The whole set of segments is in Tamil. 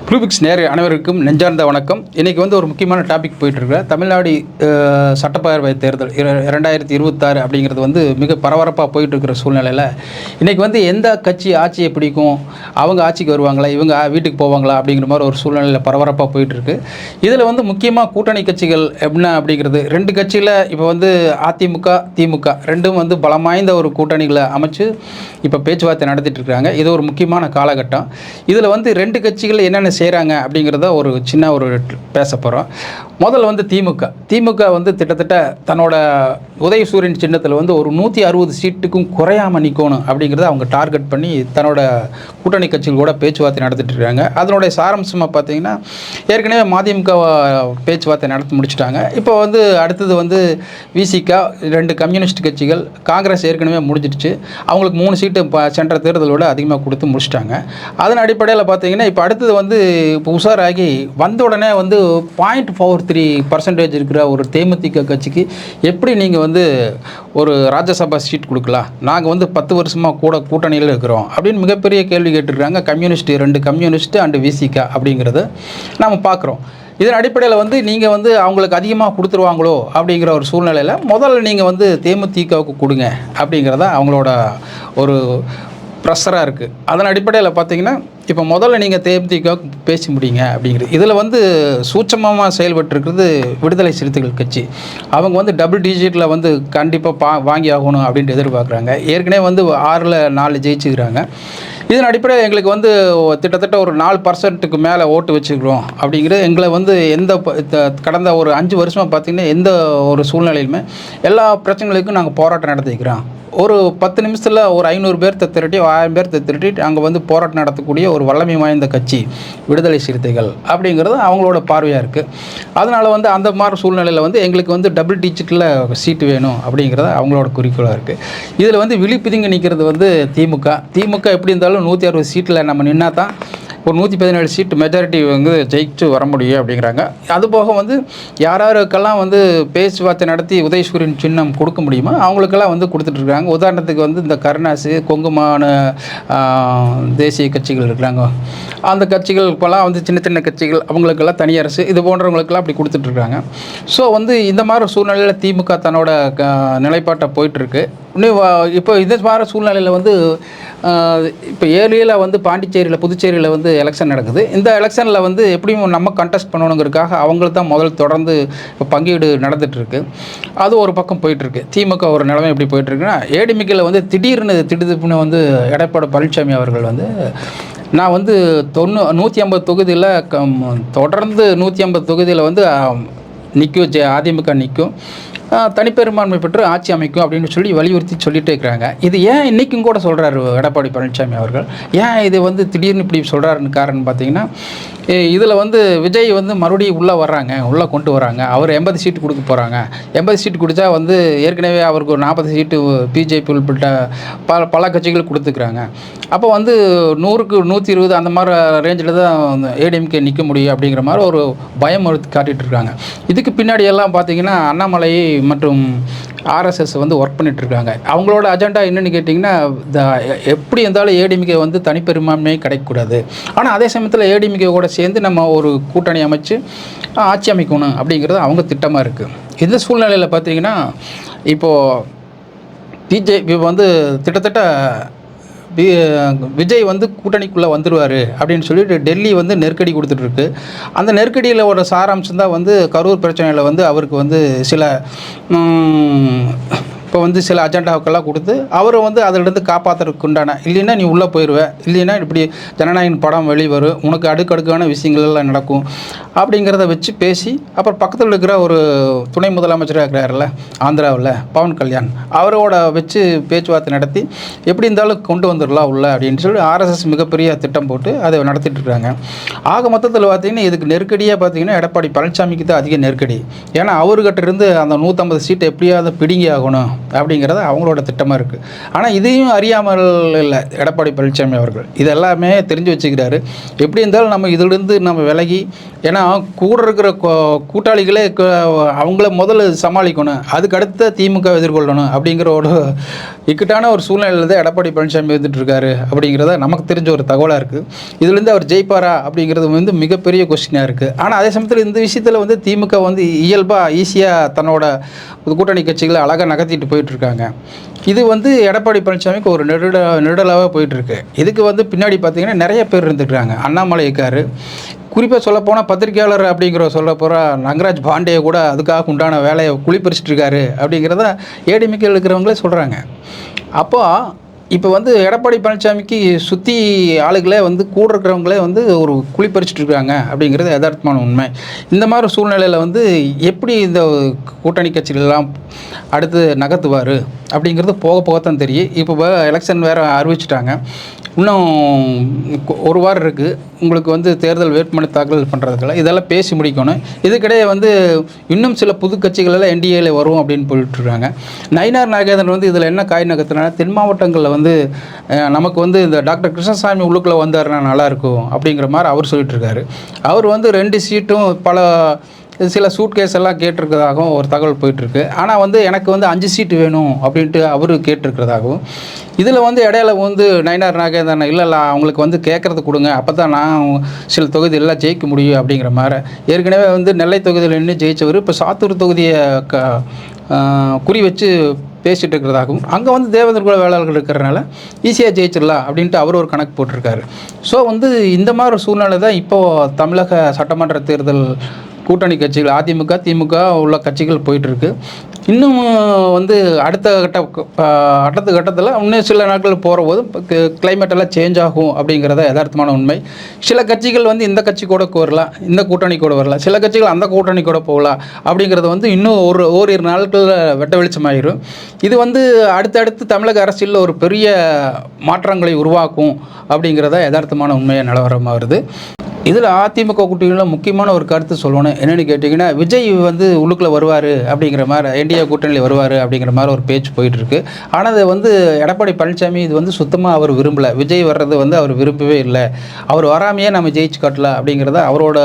ப்ளூபிக்ஸ் நேர் அனைவருக்கும் நெஞ்சார்ந்த வணக்கம். இன்றைக்கி ஒரு முக்கியமான டாபிக் போயிட்டுருக்கு. தமிழ்நாடு சட்டப்பேரவை தேர்தல் 2026 அப்படிங்கிறது மிக பரபரப்பாக போயிட்டுருக்கிற சூழ்நிலையில் இன்றைக்கி எந்த கட்சி ஆட்சியை பிடிக்கும், அவங்க ஆட்சிக்கு வருவாங்களா, இவங்க வீட்டுக்கு போவாங்களா அப்படிங்கிற மாதிரி ஒரு சூழ்நிலையில் பரபரப்பாக போயிட்டுருக்கு. இதில் முக்கியமாக கூட்டணி கட்சிகள் என்ன அப்படிங்கிறது, ரெண்டு கட்சியில் இப்போ அதிமுக திமுக ரெண்டும் பலம் வாய்ந்த ஒரு கூட்டணிகளை அமைச்சு இப்போ பேச்சுவார்த்தை நடத்திட்டு இருக்காங்க. இது ஒரு முக்கியமான காலகட்டம். இதில் ரெண்டு கட்சிகள் என்னென்ன செய்கிறாங்க அப்படிங்கிறத ஒரு சின்ன பேச போகிறோம். முதல்ல திமுக கிட்டத்தட்ட தன்னோட உதயசூரியன் சின்னத்தில் ஒரு 160 சீட்டுக்கும் குறையாமல் நிற்கணும் அப்படிங்கிறத அவங்க டார்கெட் பண்ணி தன்னோட கூட்டணி கட்சிகள் கூட பேச்சுவார்த்தை நடத்திட்டு இருக்காங்க. அதனுடைய சாராம்சமாக பார்த்தீங்கன்னா, ஏற்கனவே மதிமுக பேச்சுவார்த்தை நடத்தி முடிச்சுட்டாங்க. இப்போ அடுத்தது விசிக, 2 கம்யூனிஸ்ட் கட்சிகள், காங்கிரஸ் ஏற்கனவே முடிஞ்சிடுச்சு. அவங்களுக்கு 3 சீட்டு சென்ற தேர்தலோடு அதிகமாக கொடுத்து முடிச்சிட்டாங்க. அதன் அடிப்படையில் பார்த்தீங்கன்னா இப்போ அடுத்தது இப்போ உஷாராகி வந்த உடனே 0.43% இருக்கிற ஒரு தேமுதிக கட்சிக்கு எப்படி நீங்கள் ஒரு ராஜ்யசபா சீட் கொடுக்கலாம், நாங்கள் 10 வருஷமாக கூட்டணியில் இருக்கிறோம் அப்படின்னு மிகப்பெரிய கேள்வி கேட்டுருக்காங்க. 2 கம்யூனிஸ்ட் அண்டு விசிக அப்படிங்கிறது நாம் பார்க்குறோம். இதன் அடிப்படையில் நீங்கள் அவங்களுக்கு அதிகமாக கொடுத்துருவாங்களோ அப்படிங்கிற ஒரு சூழ்நிலையில் முதல்ல நீங்கள் தேமுதிகவுக்கு கொடுங்க அப்படிங்கிறத அவங்களோட ஒரு ப்ரெஷராக இருக்குது. அதன் அடிப்படையில் பார்த்தீங்கன்னா இப்போ முதல்ல நீங்கள் தேமுதிக பேசி முடியுங்க அப்படிங்கிறது. இதில் சூட்சமமாக செயல்பட்டுருக்கிறது விடுதலை சிறுத்தைகள் கட்சி. அவங்க டபுள் டிஜிட்டில் கண்டிப்பாக வாங்கி ஆகணும் அப்படின்ட்டு எதிர்பார்க்குறாங்க. ஏற்கனவே 6ல் 4 ஜெயிச்சுக்கிறாங்க. இதன் அடிப்படையில் எங்களுக்கு கிட்டத்தட்ட ஒரு 4% மேலே ஓட்டு வச்சுக்கிறோம் அப்படிங்கிறது எங்களை எந்த கடந்த ஒரு 5 வருஷமாக பார்த்திங்கன்னா எந்த ஒரு சூழ்நிலையிலுமே எல்லா பிரச்சனைகளுக்கும் நாங்கள் போராட்டம் நடத்திக்கிறோம். ஒரு 10 நிமிஷத்தில் ஒரு 500 பேர்த்தை திரட்டி 1000 பேர்த்தை திரட்டி அங்கே போராட்டம் நடத்தக்கூடிய ஒரு வல்லமை வாய்ந்த கட்சி விடுதலை சிறுத்தைகள் அப்படிங்கிறது அவங்களோட பார்வையாக இருக்குது. அதனால் அந்த மாதிரி சூழ்நிலையில் எங்களுக்கு டபுள் டிஜிட்டில் சீட்டு வேணும் அப்படிங்கிறது அவங்களோட குறிக்கோளாக இருக்குது. இதில் விழிப்புதிங்க நிற்கிறது திமுக எப்படி இருந்தாலும் 160 சீட்டில் நம்ம நின்னா தான் ஒரு 117 சீட்டு மெஜாரிட்டி ஜெயிச்சு வர முடியும் அப்படிங்கிறாங்க. அதுபோக யாருக்கெல்லாம் பேச்சுவார்த்தை நடத்தி உதயசூரியன் சின்னம் கொடுக்க முடியுமோ அவங்களுக்கெல்லாம் கொடுத்துட்ருக்காங்க. உதாரணத்துக்கு இந்த கருணாசு, கொங்குமான தேசிய கட்சிகள் இருக்கிறாங்க, அந்த கட்சிகள் இப்போலாம் சின்ன சின்ன கட்சிகள் அவங்களுக்கெல்லாம் தனியரசு இது போன்றவங்களுக்கெல்லாம் அப்படி கொடுத்துட்ருக்காங்க. ஸோ இந்த மாதிரி சூழ்நிலையில் திமுக தன்னோட நிலைப்பாட்டை போயிட்டுருக்கு. இன்னும் இப்போ இது மாதிரி சூழ்நிலையில் இப்போ ஏரியில் பாண்டிச்சேரியில் புதுச்சேரியில் எலெக்ஷன் நடக்குது. இந்த எலெக்ஷனில் எப்படியும் நம்ம கண்டெஸ்ட் பண்ணணுங்கிறதுக்காக அவங்களுக்கு தான் முதல் தொடர்ந்து இப்போ பங்கீடு நடந்துகிட்ருக்கு. அது ஒரு பக்கம் போயிட்டுருக்கு. திமுக ஒரு நிலைமை எப்படி போயிட்டுருக்குன்னா, ஏடிமிக்கில் திடீர்னு திடுதிப்புன்னு எடப்பாடி பழனிசாமி அவர்கள் நான் 150 தொகுதியில் தொடர்ந்து 150 தொகுதியில் நிற்கும், அதிமுக நிற்கும், தனிப்பெரும்பான்மை பெற்று ஆட்சி அமைக்கும் அப்படின்னு சொல்லி வலியுறுத்தி சொல்லிகிட்டே இருக்கிறாங்க. இது ஏன் இன்றைக்கும் கூட சொல்கிறாரு எடப்பாடி பழனிசாமி அவர்கள்? ஏன் இது திடீர்னு இப்படி சொல்கிறாருன்னு காரணம் பார்த்தீங்கன்னா, இதில் விஜய் மறுபடியும் உள்ளே கொண்டு வராங்க. அவர் 80 சீட்டு கொடுக்க போகிறாங்க. 80 சீட்டு கொடுத்தா ஏற்கனவே அவருக்கு ஒரு 40 சீட்டு பிஜேபி உள்பட்ட பல கட்சிகள் கொடுத்துக்கிறாங்க. அப்போ 100க்கு 120 அந்த மாதிரி ரேஞ்சில் தான் ஏடிஎம்கே நிற்க முடியும் அப்படிங்கிற மாதிரி ஒரு பயம் காட்டிகிட்டு இருக்காங்க. இதுக்கு பின்னாடி எல்லாம் பார்த்தீங்கன்னா அண்ணாமலை மற்றும் ஆர்எஸ்எஸ் ஒர்க் பண்ணிகிட்ருக்காங்க. அவங்களோட அஜெண்டா என்னென்னு கேட்டிங்கன்னா, எப்படி இருந்தாலும் ஏடிஎம்கே தனிப்பெரும்பான்மை கிடைக்கக்கூடாது, ஆனால் அதே சமயத்தில் ஏடிஎம்கே கூட சேர்ந்து நம்ம ஒரு கூட்டணி அமைச்சு ஆட்சி அமைக்கணும் அப்படிங்கிறது அவங்க திட்டமாக இருக்குது. இந்த சூழ்நிலையில் பார்த்தீங்கன்னா இப்போது பிஜேபி கிட்டத்தட்ட விஜய் கூட்டணிக்குள்ளே வந்துடுவார் அப்படின்னு சொல்லிட்டு டெல்லி நெருக்கடி கொடுத்துட்ருக்கு. அந்த நெருக்கடியில் ஒரு சாராம்சம் தான் கரூர் பிரச்சனையில் அவருக்கு சில இப்போ சில அஜெண்டாவுக்கெல்லாம் கொடுத்து அவரை அதிலிருந்து காப்பாற்றுறதுக்கு உண்டான, இல்லைன்னா நீ உள்ளே போயிடுவேன், இல்லைன்னா இப்படி ஜனநாயகன் படம் வெளிவரும், உனக்கு அடுக்கடுக்கான விஷயங்கள் எல்லாம் நடக்கும் அப்படிங்கிறத வச்சு பேசி, அப்புறம் பக்கத்தில் இருக்கிற ஒரு துணை முதலமைச்சராக இருக்கிறாரில்ல ஆந்திராவில் பவன் கல்யாண், அவரோட வச்சு பேச்சுவார்த்தை நடத்தி எப்படி இருந்தாலும் கொண்டு வந்துடலாம் உள்ள அப்படின்னு சொல்லி ஆர்எஸ்எஸ் மிகப்பெரிய திட்டம் போட்டு அதை நடத்திட்டு இருக்காங்க. ஆக மொத்தத்தில் பார்த்திங்கன்னா இதுக்கு நெருக்கடியாக பார்த்திங்கன்னா எடப்பாடி பழனிசாமிக்கு தான் அதிக நெருக்கடி. ஏன்னா அவர்கிட்ட இருந்து அந்த 150 சீட்டை எப்படியாவது பிடுங்கி ஆகணும், அப்படிங்கிறது அவங்களோட திட்டமாக இருக்குது. ஆனால் இதையும் அறியாமல் இல்லை எடப்பாடி பழனிசாமி அவர்கள், இதெல்லாமே தெரிஞ்சு வச்சுக்கிறாரு. எப்படி இருந்தாலும் நம்ம இதிலிருந்து நம்ம விலகி, ஏன்னா கூட இருக்கிற கூட்டாளிகளே அவங்கள முதல்ல சமாளிக்கணும், அதுக்கு அடுத்த திமுக எதிர்கொள்ளணும் அப்படிங்கிற ஒரு இக்கட்டான ஒரு சூழ்நிலையில் தான் எடப்பாடி பழனிசாமி வந்துட்டு இருக்காரு அப்படிங்கிறத நமக்கு தெரிஞ்ச ஒரு தகவலாக இருக்குது. இதுலேருந்து அவர் ஜெயிப்பாரா அப்படிங்கிறது வந்து மிகப்பெரிய கொஸ்டினாக இருக்குது. ஆனால் அதே சமயத்தில் இந்த விஷயத்தில் வந்து திமுக வந்து இயல்பாக ஈஸியாக தன்னோட கூட்டணி கட்சிகளை அழகாக நகர்த்திட்டு போயிட்டுருக்காங்க. இது வந்து எடப்பாடி பழனிசாமிக்கு ஒரு நெருடலாக போயிட்டுருக்கு. இதுக்கு வந்து பின்னாடி பார்த்திங்கன்னா நிறைய பேர் இருந்துக்கிறாங்க. அண்ணாமலை இருக்கார், குறிப்பாக சொல்லப்போனால் பத்திரிகையாளர் அப்படிங்கிற சொல்ல போகிற நங்கராஜ் பாண்டே கூட அதுக்காக உண்டான வேலையை குளிப்பறிச்சிட்டு இருக்காரு அப்படிங்கிறத ஏடிமிக்கல் இருக்கிறவங்களே சொல்கிறாங்க. அப்போது இப்போ வந்து எடப்பாடி பழனிசாமிக்கு சுற்றி ஆளுகளே வந்து கூட இருக்கிறவங்களே வந்து ஒரு குளிப்பறிச்சிட்டு இருக்காங்க அப்படிங்கிறது யதார்த்தமான உண்மை. இந்த மாதிரி சூழ்நிலையில் வந்து எப்படி இந்த கூட்டணி கட்சிகளெல்லாம் அடுத்து நகர்த்துவார் அப்படிங்கிறது போக போகத்தான் தெரியும். இப்போ எலெக்ஷன் வேறு அறிவிச்சிட்டாங்க, இன்னும் ஒரு வாரம் இருக்குது உங்களுக்கு வந்து தேர்தல் வேட்புமனு தாக்கல் பண்ணுறதுக்குள்ள இதெல்லாம் பேசி முடிக்கணும். இதுக்கிடையே வந்து இன்னும் சில புது கட்சிகளெல்லாம் என்டிஏல வரும் அப்படின்னு போயிட்டுருக்காங்க. நயினார் நாகேந்திரன் வந்து இதில் என்ன காய் நகர்த்தினா, தென் மாவட்டங்களில் வந்து நமக்கு வந்து இந்த டாக்டர் கிருஷ்ணசாமி உள்ளுக்குள்ளே வந்தாருன்னா நல்லாயிருக்கும் அப்படிங்கிற மாதிரி அவர் சொல்லிட்டுருக்காரு. அவர் வந்து 2 சீட்டும் பல சில சூட் கேஸ் எல்லாம் கேட்டிருக்கிறதாகவும் ஒரு தகவல் போயிட்டுருக்கு. ஆனால் வந்து எனக்கு வந்து 5 சீட்டு வேணும் அப்படின்ட்டு அவர் கேட்டிருக்கிறதாகவும், இதில் வந்து இடையில வந்து நயினார் நாகேந்திரன் இல்லை அவங்களுக்கு வந்து கேட்குறது கொடுங்க, அப்போ தான் நான் சில தொகுதியெல்லாம் ஜெயிக்க முடியும் அப்படிங்கிற மாதிரி. ஏற்கனவே வந்து நெல்லை தொகுதியில் நின்று ஜெயித்தவர் இப்போ சாத்தூர் தொகுதியை குறி வச்சு பேசிகிட்டு இருக்கிறதாகவும், அங்கே வந்து தேவேந்திர குல வேளாளர்கள் இருக்கிறனால ஈஸியாக ஜெயிச்சிடலாம் அப்படின்ட்டு அவர் ஒரு கணக்கு போட்டிருக்காரு. ஸோ வந்து இந்த மாதிரி ஒரு சூழ்நிலை தான் இப்போது தமிழக சட்டமன்ற தேர்தல் கூட்டணி கட்சிகள் அதிமுக திமுக உள்ள கட்சிகள் போயிட்டுருக்கு. இன்னும் வந்து அடுத்த கட்டத்தில் இன்னும் சில நாட்கள் போகிற போது கிளைமேட்டெல்லாம் சேஞ்ச் ஆகும் அப்படிங்கிறத யதார்த்தமான உண்மை. சில கட்சிகள் வந்து இந்த கட்சி கூட வரலாம், இந்த கூட்டணி கூட வரலாம், சில கட்சிகள் அந்த கூட்டணி கூட போகலாம் அப்படிங்கிறது வந்து இன்னும் ஓரிரு நாட்களில் வெட்ட வெளிச்சமாயிரும். இது வந்து அடுத்தடுத்து தமிழக அரசியலில் ஒரு பெரிய மாற்றங்களை உருவாக்கும் அப்படிங்கிறத யதார்த்தமான உண்மையை நிலவரமாக வருது. இதில் அதிமுக கூட்டணியில் முக்கியமான ஒரு கருத்து சொல்லணும். என்னென்னு கேட்டிங்கன்னா, விஜய் வந்து உள்ளுக்குள்ளே வருவார் அப்படிங்கிற மாதிரி, என்டிஏ கூட்டணியில் வருவார் அப்படிங்கிற மாதிரி ஒரு பேச்சு போயிட்டுருக்கு. ஆனால் அது வந்து எடப்பாடி பழனிசாமி இது வந்து சுத்தமாக அவர் விரும்பலை. விஜய் வர்றது வந்து அவர் விரும்பவே இல்லை. அவர் வராமையே நம்ம ஜெயிச்சு காட்டலாம் அப்படிங்கிறத அவரோட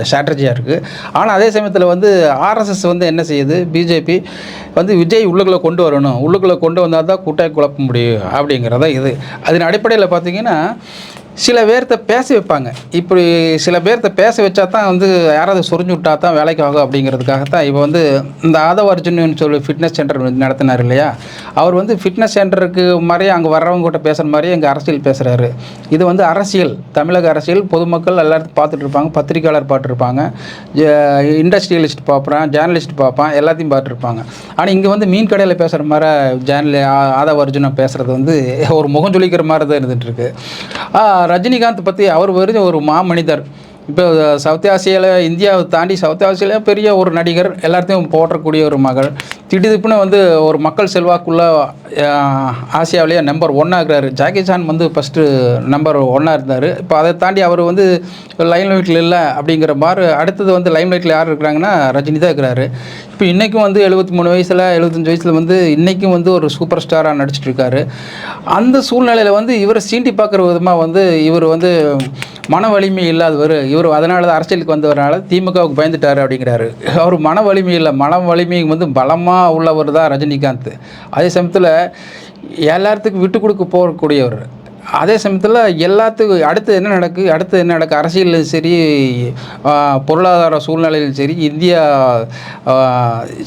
ஸ்ட்ராட்டஜியாக இருக்குது. ஆனால் அதே சமயத்தில் வந்து ஆர்எஸ்எஸ் வந்து என்ன செய்யுது, பிஜேபி வந்து விஜய் உள்ளுக்குள்ளே கொண்டு வரணும், உள்ளுக்குள்ளே கொண்டு வந்தால் தான் கூட்டாக குழப்ப முடியும் அப்படிங்கிறத இது. அதன் அடிப்படையில் பார்த்திங்கன்னா சில பேர்த்த பேச வைப்பாங்க. இப்படி சில பேர்த்த பேச வச்சா தான் வந்து யாராவது சொரிஞ்சு விட்டா தான் வேலைக்கு ஆகும் அப்படிங்கிறதுக்காகத்தான் இப்போ வந்து இந்த ஆதவ அர்ஜுன்னு சொல்லி ஃபிட்னஸ் சென்டர் நடத்தினார் இல்லையா, அவர் வந்து ஃபிட்னஸ் சென்டருக்கு மாதிரியே அங்கே வர்றவங்க கூட பேசுகிற மாதிரியே எங்கள் அரசியல் பேசுகிறாரு. இது வந்து அரசியல், தமிழக அரசியல் பொதுமக்கள் எல்லாத்தையும் பார்த்துட்டு இருப்பாங்க, பத்திரிக்கையாளர் பார்த்துருப்பாங்க, இண்டஸ்ட்ரியலிஸ்ட் பார்ப்பேன், ஜேர்னலிஸ்ட் பார்ப்பேன், எல்லாத்தையும் பார்த்துருப்பாங்க. ஆனால் இங்கே வந்து மீன் கடையில் பேசுகிற மாதிரி ஆதவ அர்ஜுனை பேசுகிறது வந்து ஒரு முகம் சொல்லிக்கிற மாதிரி தான் இருந்துகிட்ருக்கு. ரஜினிகாந்த் பற்றி அவர் ஒரு மாமனிதர். இப்போ சவுத் ஆசியாவில், இந்தியாவை தாண்டி சவுத் ஆசியாவில் பெரிய ஒரு நடிகர், எல்லாத்தையும் போற்றக்கூடிய ஒரு மகள். திடீர்னு வந்து ஒரு மக்கள் செல்வாக்குள்ள ஆசியாவிலேயே நம்பர் 1 இருக்கிறாரு. ஜாக்கி சான் வந்து ஃபஸ்ட்டு நம்பர் 1 இருந்தார். இப்போ அதை தாண்டி அவர் வந்து லைம் லைட்டில் இல்லை அப்படிங்கிற மாதிரி. அடுத்தது வந்து லைம் லைட்டில் யார் இருக்கிறாங்கன்னா ரஜினி தான் இருக்கிறாரு. இப்போ இன்றைக்கும் வந்து 73 வயசில் 75 வயசில் வந்து இன்றைக்கும் வந்து ஒரு சூப்பர் ஸ்டாராக நடிச்சிட்ருக்காரு. அந்த சூழ்நிலையில் வந்து இவரை சீண்டி பார்க்குற விதமாக வந்து இவர் வந்து மன வலிமை இல்லாதவர், இவர் அதனால தான் அரசியலுக்கு வந்தவரால் திமுகவுக்கு பயந்துட்டார் அப்படிங்கிறாரு. அவர் மன வலிமை இல்லை, மன வலிமை வந்து பலமாக உள்ளவர் தான் ரஜினிகாந்த். அதே சமயத்தில் எல்லாத்துக்கும் விட்டு கொடுக்க போகக்கூடியவர். அதே சமயத்தில் எல்லாத்துக்கும் அடுத்து என்ன நடக்கு அரசியலும் சரி, பொருளாதார சூழ்நிலையிலும் சரி, இந்தியா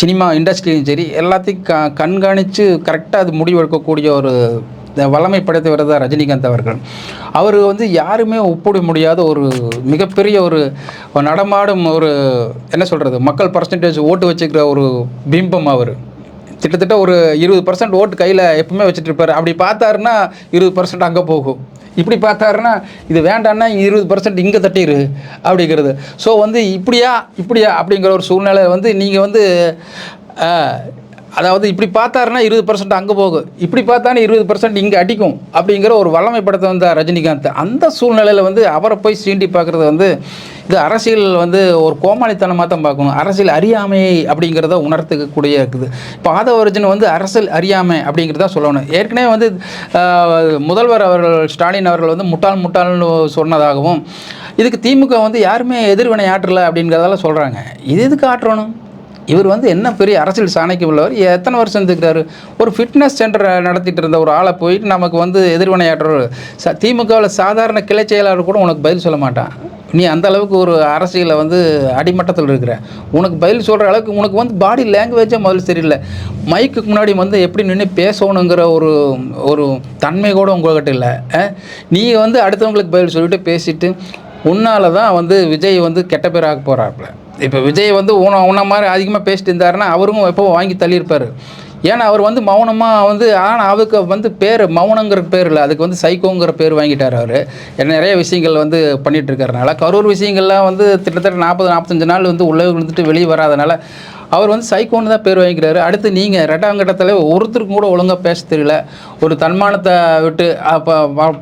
சினிமா இண்டஸ்ட்ரியிலும் சரி, எல்லாத்தையும் கண்காணித்து கரெக்டாக அது முடிவெடுக்கக்கூடிய ஒரு வல்லமை படைத்தவர் தான் ரஜினிகாந்த் அவர்கள். அவர் வந்து யாருமே ஒப்பிட முடியாத ஒரு மிகப்பெரிய ஒரு நடமாடும் ஒரு என்ன சொல்கிறது, மக்கள் பர்சன்டேஜ் ஓட்டு வச்சுக்கிற ஒரு பிம்பம். அவர் கிட்டத்தட்ட ஒரு 20% ஓட்டு கையில் எப்பவுமே வச்சுட்டு இருப்பார். அப்படி பார்த்தாருன்னா 20% அங்கே போகும், இப்படி பார்த்தாருன்னா இது வேண்டான்னா 20% இங்கே தட்டிடு அப்படிங்கிறது. ஸோ வந்து இப்படியா அப்படிங்கிற ஒரு சூழ்நிலை வந்து நீங்கள் வந்து அதாவது இப்படி பார்த்தாருன்னா 20% அங்கே போகும், இப்படி பார்த்தானே 20% இங்கே அடிக்கும் அப்படிங்கிற ஒரு வல்லமை படத்தை வந்து ரஜினிகாந்த். அந்த சூழ்நிலையில் வந்து அவரை போய் சீண்டி பார்க்குறது வந்து இது அரசியல் வந்து ஒரு கோமாளித்தனமாக தான் பார்க்கணும். அரசியல் அறியாமை அப்படிங்கிறத உணர்த்துக்கக்கூடிய இருக்குது. இப்போ ஆதவர்ஜன் வந்து அரசியல் அறியாமை அப்படிங்கிறத சொல்லணும். ஏற்கனவே வந்து முதல்வர் அவர்கள் ஸ்டாலின் அவர்கள் வந்து முட்டாள்னு சொன்னதாகவும், இதுக்கு திமுக வந்து யாருமே எதிர்வினை ஆற்றலை அப்படிங்கிறதால சொல்கிறாங்க. இது எதுக்கு ஆற்றணும்? இவர் வந்து என்ன பெரிய அரசியல் சாணைக்கு உள்ளவர், எத்தனை வருஷம் இருந்துக்கிறாரு? ஒரு ஃபிட்னஸ் சென்டர் நடத்திட்டு இருந்த ஒரு ஆளை போயிட்டு நமக்கு வந்து எதிர்வினையாற்றவர் திமுகவில் சாதாரண கிளை செயலாளர் கூட உனக்கு பதில் சொல்ல மாட்டான். நீ அந்த அளவுக்கு ஒரு அரசியலில் வந்து அடிமட்டத்தில் இருக்கிற, உனக்கு பதில் சொல்கிற அளவுக்கு உனக்கு வந்து பாடி லாங்குவேஜே முதல்ல சரியில்லை. மைக்குக்கு முன்னாடி வந்து எப்படி நின்று பேசணுங்கிற ஒரு தன்மை கூட உங்கள்கிட்ட இல்லை. நீ வந்து அடுத்தவங்களுக்கு பதில் சொல்லிட்டு பேசிட்டு உன்னால் தான் வந்து விஜய் வந்து கெட்ட பேராக போகிறாப்புல. இப்போ விஜய் வந்து உன்ன மாதிரி அதிகமாக பேசிட்டு இருந்தாருன்னா அவரும் எப்போ வாங்கி தள்ளியிருப்பார். ஏன்னா அவர் வந்து மௌனமாக வந்து, ஆனால் அவருக்கு வந்து பேர் மௌனங்கிற பேர் இல்லை, அதுக்கு வந்து சைக்கோங்கிற பேர் வாங்கிட்டார். அவர் நிறைய விஷயங்கள் வந்து பண்ணிகிட்ருக்கறனால கரூர் விஷயங்கள்லாம் வந்து கிட்டத்தட்ட 40-45 நாள் வந்து உள்ளே விழுந்துட்டு வெளியே வராதனால அவர் வந்து சைக்கோன்னு தான் பேர் வாங்கிக்கிறாரு. அடுத்து நீங்கள் ரெண்டாம் கட்டத்தில் ஒருத்தருக்கும் கூட ஒழுங்காக பேச தெரியல, ஒரு தன்மானத்தை விட்டு அப்போ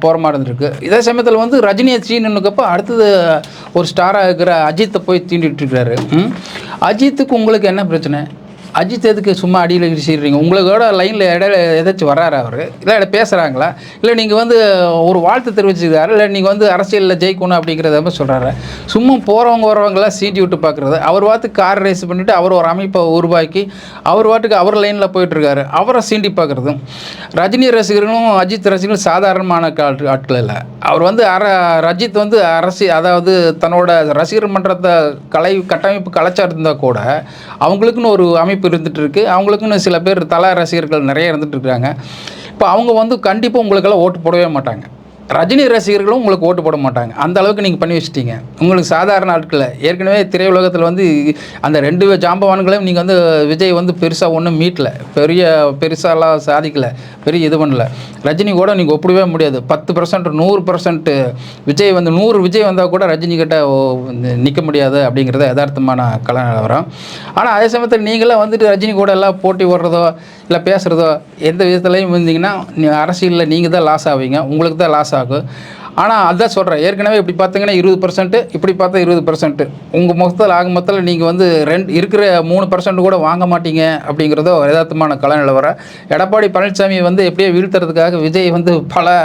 போகிற மாதிரி இருந்திருக்கு. இதே சமயத்தில் வந்து ரஜினியை சீனுக்கப்போ அடுத்தது ஒரு ஸ்டாராக இருக்கிற அஜித்தை போய் தீண்டிட்டு இருக்கிறாரு. அஜித்துக்கு உங்களுக்கு என்ன பிரச்சனை? அஜித் எதுக்கு சும்மா அடியில் சீடுறீங்க? உங்களோட லைனில் இடையில ஏதாச்சும் வர்றாரு அவர், இல்லை பேசுகிறாங்களா, இல்லை நீங்கள் வந்து ஒரு வாழ்த்து தெரிவிச்சுக்கிறாரு, இல்லை நீங்கள் வந்து அரசியலில் ஜெயிக்கணும் அப்படிங்கிறத மாதிரி சொல்கிறாரு. சும்மா போகிறவங்க வரவங்களாம் சீட்டி விட்டு பார்க்குறது. அவர் வாட்டுக்கு கார் ரேஸ் பண்ணிவிட்டு அவர் ஒரு அமைப்பை உருவாக்கி அவர் வாட்டுக்கு அவர் லைனில் போயிட்டுருக்காரு, அவரை சீண்டி பார்க்குறது. ரஜினி ரசிகர்களும் அஜித் ரசிகர்களும் சாதாரணமான ஆட்கள் இல்லை. அவர் வந்து ரஜித் வந்து அதாவது தன்னோட ரசிகர் மன்றத்தை கட்டமைப்பு கலாச்சாரம் இருந்தால் கூட அவங்களுக்குன்னு ஒரு அமைப்பு இருந்துட்டு இருக்கு. அவங்களுக்குன்னு சில பேர் தல ரசிகர்கள் நிறைய இருந்துட்டு இருக்காங்க. இப்போ அவங்க வந்து கண்டிப்பாக உங்களுக்கெல்லாம் ஓட்டு போடவே மாட்டாங்க. ரஜினி ரசிகர்களும் உங்களுக்கு ஓட்டு போட மாட்டாங்க. அந்த அளவுக்கு நீங்கள் பண்ணி வச்சுட்டீங்க. உங்களுக்கு சாதாரண ஆட்களை ஏற்கனவே திரையுலகத்தில் வந்து அந்த 2 ஜாம்பவான்களையும் நீங்கள் வந்து விஜய் வந்து பெருசாக ஒன்றும் மீட்டல, பெருசாலாம் சாதிக்கலை, பெரிய இது பண்ணல. ரஜினி கூட நீங்கள் ஒப்பிடவே முடியாது. 10% 100% விஜய் வந்து 100 விஜய் வந்தால் கூட ரஜினி கிட்ட நிற்க முடியாது அப்படிங்கிறத யதார்த்தமான கல நிலவரம். ஆனால் அதே சமயத்தில் நீங்களாம் வந்துட்டு ரஜினி கூட எல்லாம் போட்டி ஓடுறதோ இல்லை பேசுகிறதோ எந்த விதத்துலையும் இருந்தீங்கன்னா அரசியலில் நீங்கள் தான் லாஸ் ஆவீங்க, உங்களுக்கு தான் லாஸ் ஆகும். ஆனால் அதான் சொல்கிறேன், ஏற்கனவே இப்படி பார்த்தீங்கன்னா 20%, இப்படி பார்த்தா 20%. உங்கள் மொத்தத்தில் ஆக மொத்தத்தில் நீங்கள் வந்து இருக்கிற 3% கூட வாங்க மாட்டீங்க அப்படிங்கிறதோ யதார்த்தமான கல நிலவரம். எடப்பாடி பழனிசாமி வந்து எப்படியோ வீழ்த்துறதுக்காக விஜய் வந்து பல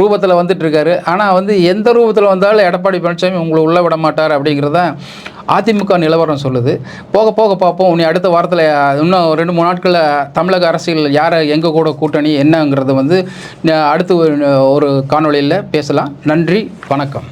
ரூபத்தில் வந்துட்டுருக்காரு. ஆனால் வந்து எந்த ரூபத்தில் வந்தாலும் எடப்பாடி பழனிசாமி உங்களை உள்ளே விட மாட்டார் அப்படிங்கிறத அதிமுக நிலவரம் சொல்லுது. போக போக பார்ப்போம். இனி அடுத்த வாரத்தில் இன்னும் 2-3 நாட்களில் தமிழக அரசியல் யார் எங்கே கூட கூட்டணி என்னங்கிறது வந்து அடுத்து ஒரு காணொளியில் பேசலாம். நன்றி, வணக்கம்.